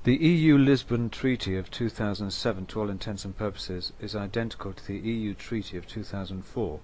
The EU Lisbon Treaty of 2007, to all intents and purposes, is identical to the EU Treaty of 2004,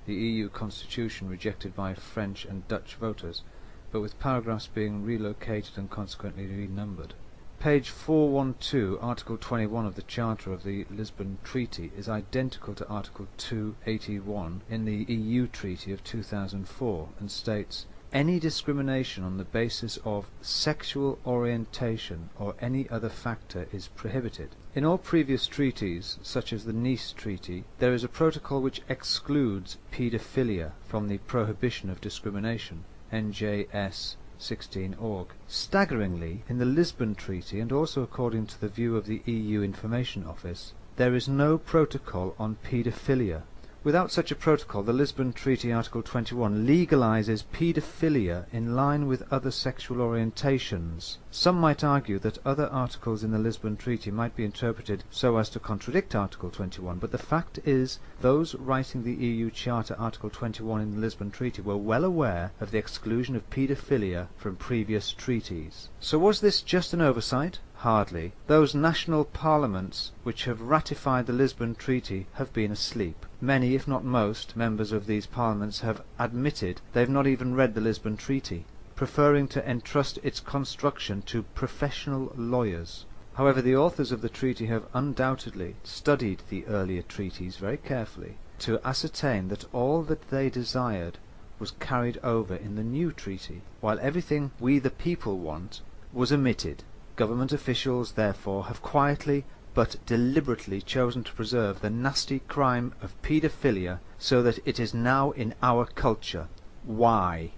the EU Constitution rejected by French and Dutch voters, but with paragraphs being relocated and consequently renumbered. Page 412, Article 21 of the Charter of the Lisbon Treaty is identical to Article 281 in the EU Treaty of 2004 and states, "Any discrimination on the basis of sexual orientation or any other factor is prohibited." In all previous treaties, such as the Nice Treaty, there is a protocol which excludes pedophilia from the prohibition of discrimination, NJS 16 org. Staggeringly, in the Lisbon Treaty, and also according to the view of the EU Information Office, there is no protocol on pedophilia. Without such a protocol, the Lisbon Treaty Article 21 legalizes pedophilia in line with other sexual orientations. Some might argue that other articles in the Lisbon Treaty might be interpreted so as to contradict Article 21, but the fact is those writing the EU Charter Article 21 in the Lisbon Treaty were well aware of the exclusion of pedophilia from previous treaties. So was this just an oversight? Hardly. Those national parliaments which have ratified the Lisbon Treaty have been asleep. Many, if not most, members of these parliaments have admitted they've not even read the Lisbon Treaty, preferring to entrust its construction to professional lawyers. However, the authors of the treaty have undoubtedly studied the earlier treaties very carefully to ascertain that all that they desired was carried over in the new treaty, while everything we the people want was omitted. Government officials, therefore, have quietly but deliberately chosen to preserve the nasty crime of pedophilia so that it is now in our culture. Why?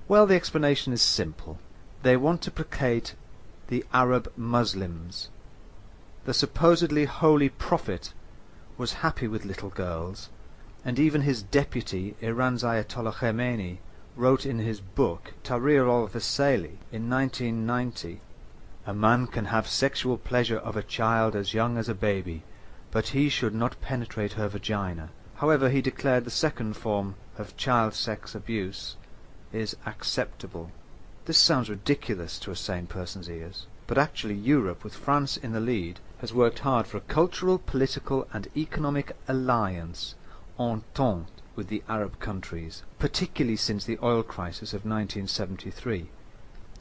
Well, the explanation is simple. They want to placate the Arab Muslims. The supposedly holy prophet was happy with little girls, and even his deputy, Iran's Ayatollah Khomeini, wrote in his book Tahrir al-Fasali in 1990, "A man can have sexual pleasure of a child as young as a baby, but he should not penetrate her vagina." However, he declared the second form of child sex abuse is acceptable. This sounds ridiculous to a sane person's ears, but actually Europe, with France in the lead, has worked hard for a cultural, political and economic alliance, entente, with the Arab countries, particularly since the oil crisis of 1973.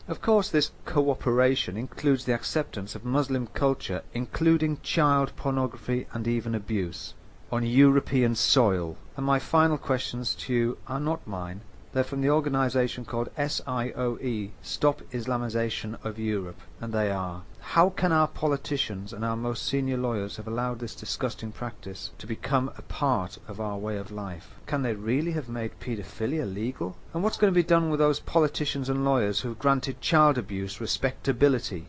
Of course, this cooperation includes the acceptance of Muslim culture, including child pornography and even abuse, on European soil. And my final questions to you are not mine. They're from the organisation called SIOE, Stop Islamization of Europe, and they are: how can our politicians and our most senior lawyers have allowed this disgusting practice to become a part of our way of life? Can they really have made paedophilia legal? And what's going to be done with those politicians and lawyers who've granted child abuse respectability?